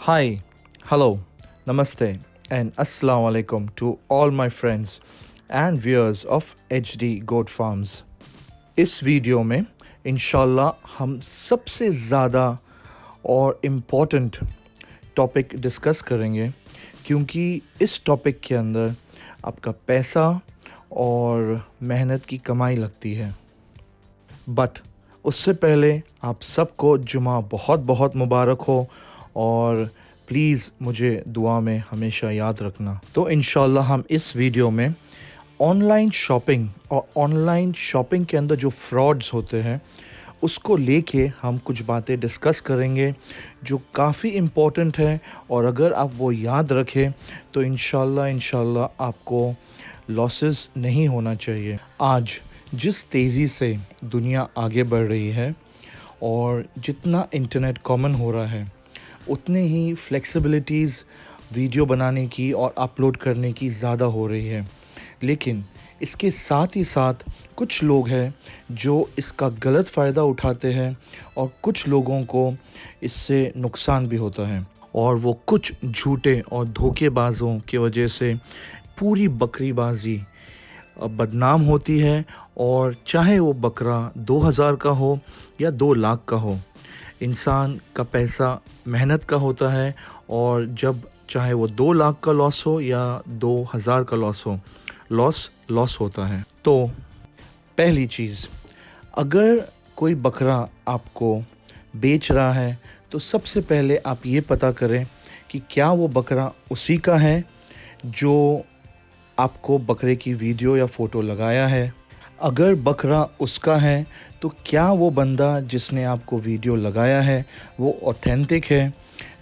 Hi, hello, namaste, and assalamu alaikum to all my friends and viewers of HD Goat Farms. इस video में इंशाल्लाह हम सबसे ज़्यादा और इम्पोर्टेंट टॉपिक डिस्कस करेंगे, क्योंकि इस टॉपिक के अंदर आपका पैसा और मेहनत की कमाई लगती है। बट उससे पहले आप सबको जुमा बहुत बहुत मुबारक हो और प्लीज़ मुझे दुआ में हमेशा याद रखना। तो इंशाल्लाह हम इस वीडियो में ऑनलाइन शॉपिंग और ऑनलाइन शॉपिंग के अंदर जो फ्रॉड्स होते हैं उसको लेके हम कुछ बातें डिस्कस करेंगे जो काफ़ी इम्पोर्टेंट है, और अगर आप वो याद रखें तो इंशाल्लाह आपको लॉसेस नहीं होना चाहिए। आज जिस तेज़ी से दुनिया आगे बढ़ रही है और जितना इंटरनेट कॉमन हो रहा है, उतने ही फ्लेक्सिबिलिटीज़ वीडियो बनाने की और अपलोड करने की ज़्यादा हो रही है। लेकिन इसके साथ ही साथ कुछ लोग हैं जो इसका गलत फ़ायदा उठाते हैं और कुछ लोगों को इससे नुकसान भी होता है, और वो कुछ झूठे और धोखेबाजों की वजह से पूरी बकरीबाजी बदनाम होती है। और चाहे वो बकरा 2000 का हो या 2 लाख का हो, इंसान का पैसा मेहनत का होता है, और जब चाहे वो 2 लाख का लॉस हो या 2000 का लॉस हो, लॉस होता है। तो पहली चीज़, अगर कोई बकरा आपको बेच रहा है तो सबसे पहले आप ये पता करें कि क्या वो बकरा उसी का है जो आपको बकरे की वीडियो या फ़ोटो लगाया है। अगर बकरा उसका है तो क्या वो बंदा जिसने आपको वीडियो लगाया है वो ऑथेंटिक है,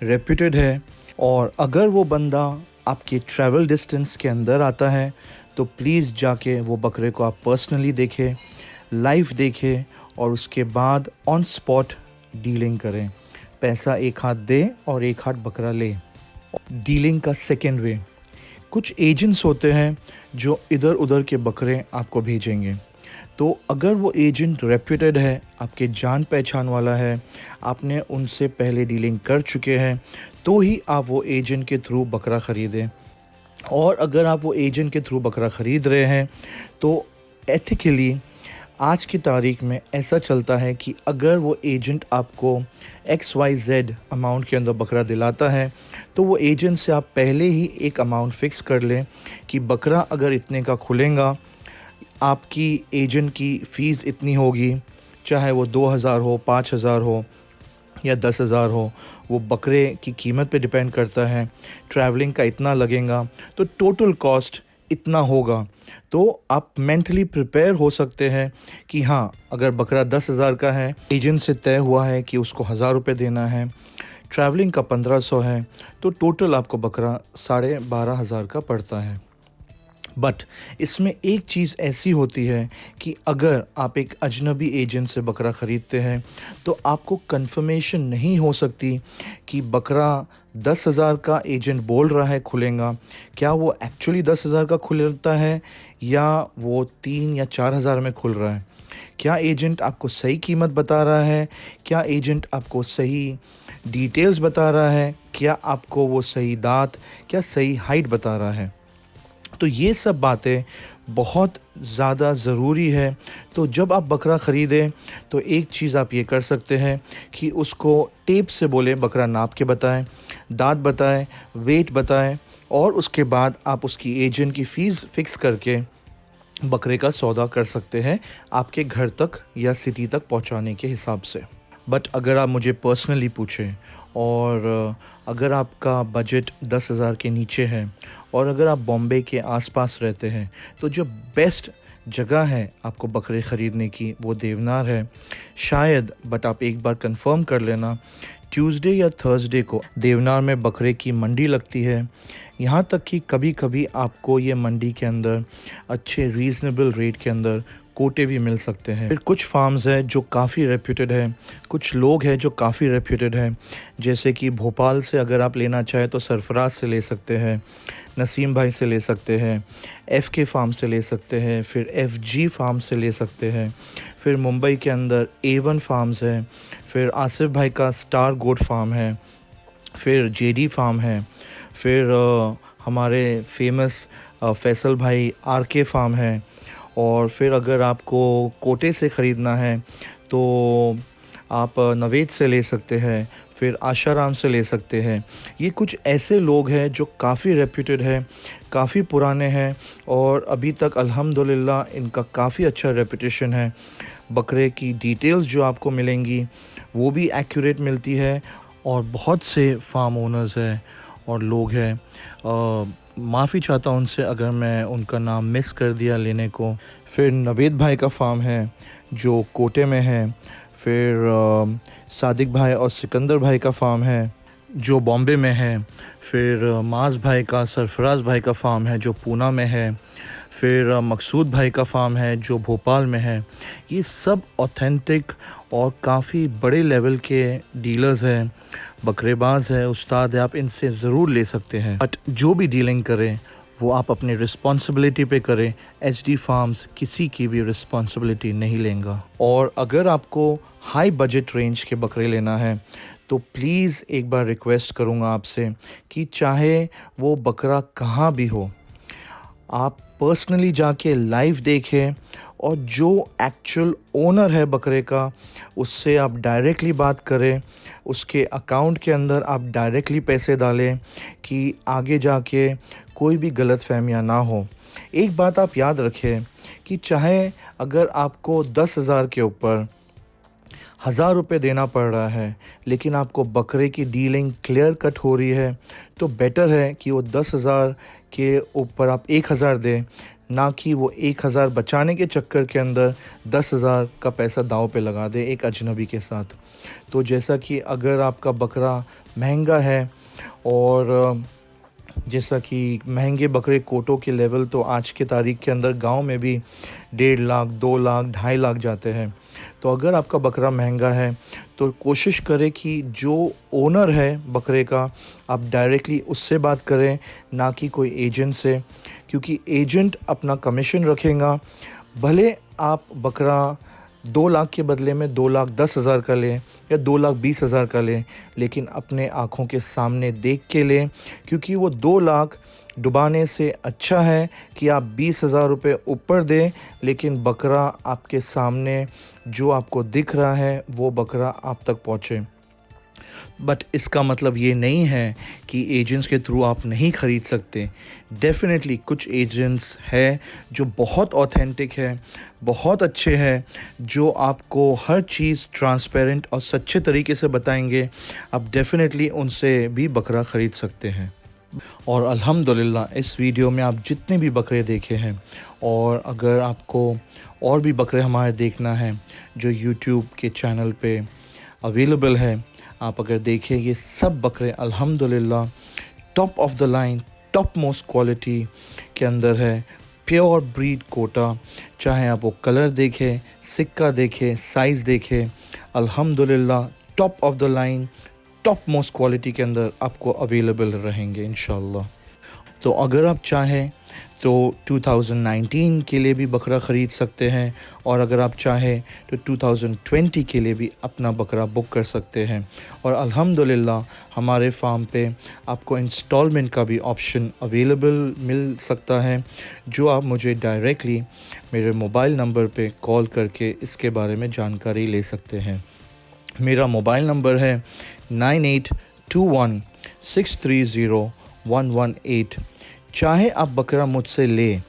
रेप्यूटेड है। और अगर वो बंदा आपके ट्रैवल डिस्टेंस के अंदर आता है तो प्लीज़ जाके वो बकरे को आप पर्सनली देखें, लाइव देखें, और उसके बाद ऑन स्पॉट डीलिंग करें। पैसा एक हाथ दे और एक हाथ बकरा ले। डीलिंग का सेकेंड वे, कुछ एजेंट्स होते हैं जो इधर उधर के बकरे आपको भेजेंगे। तो अगर वो एजेंट रेप्यूटेड है, आपके जान पहचान वाला है, आपने उनसे पहले डीलिंग कर चुके हैं, तो ही आप वो एजेंट के थ्रू बकरा ख़रीदें। और अगर आप वो एजेंट के थ्रू बकरा ख़रीद रहे हैं तो एथिकली आज की तारीख में ऐसा चलता है कि अगर वो एजेंट आपको XYZ अमाउंट के अंदर बकरा दिलाता है तो वो एजेंट से आप पहले ही एक अमाउंट फ़िक्स कर लें कि बकरा अगर इतने का खुलेगा, आपकी एजेंट की फ़ीस इतनी होगी, चाहे वो 2000 हो, 5000 हो या 10,000 हो, वो बकरे की कीमत पे डिपेंड करता है। ट्रैवलिंग का इतना लगेगा तो टोटल कॉस्ट इतना होगा। तो आप मेंटली प्रिपेयर हो सकते हैं कि हाँ, अगर बकरा 10,000 का है, एजेंट से तय हुआ है कि उसको 1000 रुपये देना है, ट्रैवलिंग का 1500 है, तो टोटल आपको बकरा 12,500 का पड़ता है। बट इसमें एक चीज़ ऐसी होती है कि अगर आप एक अजनबी एजेंट से बकरा ख़रीदते हैं तो आपको कंफर्मेशन नहीं हो सकती कि बकरा 10,000 का एजेंट बोल रहा है खुलेगा, क्या वो एक्चुअली 10,000 का खुलता है या वो 3 या 4,000 में खुल रहा है। क्या एजेंट आपको सही कीमत बता रहा है, क्या एजेंट आपको सही डिटेल्स बता रहा है, क्या आपको वो सही दांत, क्या सही हाइट बता रहा है। तो ये सब बातें बहुत ज़्यादा ज़रूरी है। तो जब आप बकरा ख़रीदें तो एक चीज़ आप ये कर सकते हैं कि उसको टेप से बोलें, बकरा नाप के बताएं, दांत बताएं, वेट बताएं, और उसके बाद आप उसकी एजेंट की फ़ीस फ़िक्स करके बकरे का सौदा कर सकते हैं आपके घर तक या सिटी तक पहुंचाने के हिसाब से। बट अगर आप मुझे पर्सनली पूछें और अगर आपका बजट 10,000 के नीचे है और अगर आप बॉम्बे के आसपास रहते हैं तो जो बेस्ट जगह है आपको बकरे ख़रीदने की वो देवनार है शायद। बट आप एक बार कंफर्म कर लेना, ट्यूसडे या थर्सडे को देवनार में बकरे की मंडी लगती है। यहाँ तक कि कभी कभी आपको ये मंडी के अंदर अच्छे रीज़नेबल रेट के अंदर कोटे भी मिल सकते हैं। फिर कुछ फार्म्स हैं जो काफ़ी रेप्यूटेड है, कुछ लोग हैं जो काफ़ी रेप्यूटेड हैं, जैसे कि भोपाल से अगर आप लेना चाहें तो सरफराज से ले सकते हैं, नसीम भाई से ले सकते हैं, FK फार्म से ले सकते हैं, फिर FG फार्म से ले सकते हैं, फिर मुंबई के अंदर A1 फार्म्स हैं, फिर आसिफ भाई का स्टार गोट फार्म है, फिर जेडी फार्म है, फिर हमारे फेमस फैसल भाई आरके फार्म है, और फिर अगर आपको कोटे से ख़रीदना है तो आप नवेद से ले सकते हैं, फिर आशाराम से ले सकते हैं। ये कुछ ऐसे लोग हैं जो काफ़ी रेप्यूटेड है, काफ़ी पुराने हैं, और अभी तक अल्हम्दुलिल्लाह इनका काफ़ी अच्छा रेपुटेशन है। बकरे की डिटेल्स जो आपको मिलेंगी वो भी एक्यूरेट मिलती है, और बहुत से फार्म ओनर्स हैं और लोग हैं, माफ़ी चाहता हूँ उनसे अगर मैं उनका नाम मिस कर दिया लेने को। फिर नवेद भाई का फार्म है जो कोटे में है, फिर सादिक भाई और सिकंदर भाई का फार्म है जो बॉम्बे में है, फिर माज भाई का, सरफराज भाई का फार्म है जो पूना में है, फिर मकसूद भाई का फार्म है जो भोपाल में है। ये सब ऑथेंटिक और काफ़ी बड़े लेवल के डीलर्स हैं, बकरेबाज है, उस्ताद है, आप इनसे ज़रूर ले सकते हैं। बट जो भी डीलिंग करें वो आप अपनी रिस्पॉन्सिबिलिटी पे करें। एचडी फार्म्स किसी की भी रिस्पॉन्सिबिलिटी नहीं लेंगा। और अगर आपको हाई बजट रेंज के बकरे लेना है तो प्लीज़ एक बार रिक्वेस्ट करूँगा आपसे कि चाहे वो बकरा कहाँ भी हो, आप पर्सनली जाके लाइव देखें, और जो एक्चुअल ओनर है बकरे का उससे आप डायरेक्टली बात करें, उसके अकाउंट के अंदर आप डायरेक्टली पैसे डालें कि आगे जाके कोई भी गलतफहमियां ना हो। एक बात आप याद रखें कि चाहे अगर आपको 10,000 के ऊपर 1,000 रुपये देना पड़ रहा है, लेकिन आपको बकरे की डीलिंग क्लियर कट हो रही है, तो बेटर है कि वो 10,000 के ऊपर आप 1,000 दें, ना कि वो 1,000 बचाने के चक्कर के अंदर 10,000 का पैसा दांव पे लगा दें एक अजनबी के साथ। तो जैसा कि अगर आपका बकरा महंगा है, और जैसा कि महंगे बकरे कोटों के लेवल तो आज के तारीख के अंदर गांव में भी 1.5 लाख, 2 लाख, 2.5 लाख जाते हैं। तो अगर आपका बकरा महंगा है तो कोशिश करें कि जो ओनर है बकरे का आप डायरेक्टली उससे बात करें, ना कि कोई एजेंट से, क्योंकि एजेंट अपना कमीशन रखेगा। भले आप बकरा 2 लाख के बदले में 2,10,000 का लें या 2,20,000 का लें, लेकिन अपने आँखों के सामने देख के लें, क्योंकि वो 2 लाख डुबाने से अच्छा है कि आप 20,000 रुपये ऊपर दें, लेकिन बकरा आपके सामने जो आपको दिख रहा है वो बकरा आप तक पहुँचे। बट इसका मतलब ये नहीं है कि एजेंट्स के थ्रू आप नहीं ख़रीद सकते। डेफ़िनेटली कुछ एजेंट्स हैं जो बहुत ऑथेंटिक है, बहुत अच्छे हैं, जो आपको हर चीज़ ट्रांसपेरेंट और सच्चे तरीके से बताएंगे। आप डेफ़िनेटली उनसे भी बकरा ख़रीद सकते हैं। और अल्हम्दुलिल्लाह इस वीडियो में आप जितने भी बकरे देखे हैं, और अगर आपको और भी बकरे हमारे देखना है जो यूट्यूब के चैनल पे अवेलेबल है, आप अगर देखें ये सब बकरे अल्हम्दुलिल्लाह top of the line, top most quality के अंदर है, प्योर ब्रीड कोटा। चाहे आप वो कलर देखें, सिक्का देखें, साइज़ देखें, अल्हम्दुलिल्लाह top of the line, top most quality के अंदर आपको अवेलेबल रहेंगे इंशाल्लाह। तो अगर आप चाहें तो 2019 के लिए भी बकरा ख़रीद सकते हैं, और अगर आप चाहें तो 2020 के लिए भी अपना बकरा बुक कर सकते हैं। और अल्हम्दुलिल्लाह हमारे फार्म पे आपको इंस्टॉलमेंट का भी ऑप्शन अवेलेबल मिल सकता है, जो आप मुझे डायरेक्टली मेरे मोबाइल नंबर पे कॉल करके इसके बारे में जानकारी ले सकते हैं। मेरा मोबाइल नंबर है 9821630118। चाहे आप बकरा मुझसे लें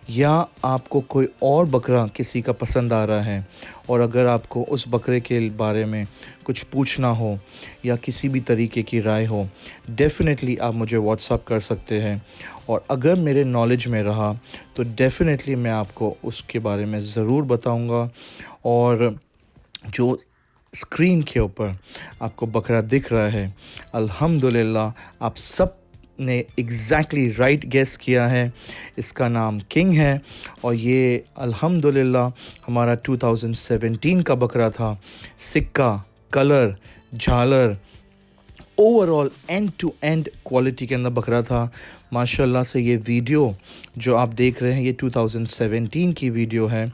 या आपको कोई और बकरा किसी का पसंद आ रहा है, और अगर आपको उस बकरे के बारे में कुछ पूछना हो या किसी भी तरीके की राय हो, डेफ़िनेटली आप मुझे व्हाट्सअप कर सकते हैं। और अगर मेरे नॉलेज में रहा तो डेफ़िनेटली मैं आपको उसके बारे में ज़रूर बताऊंगा। और जो स्क्रीन के ऊपर आपको बकरा दिख रहा है, अल्हम्दुलिल्लाह आप सब ने एग्जैक्टली राइट गेस किया है। इसका नाम किंग है, और ये अल्हम्दुलिल्लाह हमारा 2017 का बकरा था। सिक्का, कलर, झालर, overall end to end quality के अंदर बकरा था। माशाल्लाह से ये वीडियो जो आप देख रहे हैं ये 2017 की वीडियो है,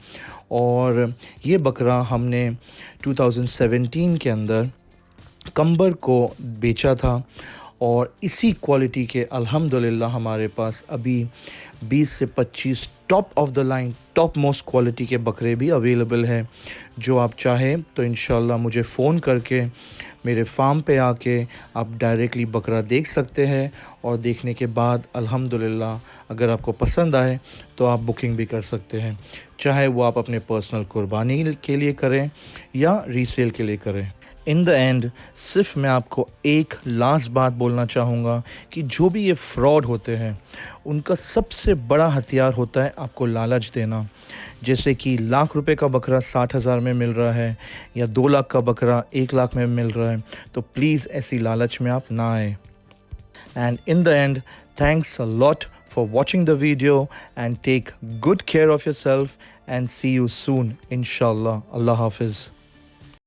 और ये बकरा हमने 2017 के अंदर कंबर को बेचा था, और इसी क्वालिटी के अल्हम्दुलिल्लाह हमारे पास अभी 20 से 25 top of the line top most quality के बकरे भी अवेलेबल हैं। जो आप चाहें तो इंशाल्लाह मुझे फ़ोन करके मेरे फार्म पे आके आप डायरेक्टली बकरा देख सकते हैं, और देखने के बाद अल्हम्दुलिल्लाह अगर आपको पसंद आए तो आप बुकिंग भी कर सकते हैं, चाहे वो आप अपने पर्सनल कुर्बानी के लिए करें या रीसेल के लिए करें। इन द एंड सिर्फ मैं आपको एक लास्ट बात बोलना चाहूँगा कि जो भी ये फ्रॉड होते हैं उनका सबसे बड़ा हथियार होता है आपको लालच देना। जैसे कि लाख रुपए का बकरा 60,000 में मिल रहा है या 2 लाख का बकरा 1 लाख में मिल रहा है, तो प्लीज़ ऐसी लालच में आप ना आए। And in the end, thanks a lot for watching the video, and take good care of yourself, and see you soon inshallah. Allah Hafiz.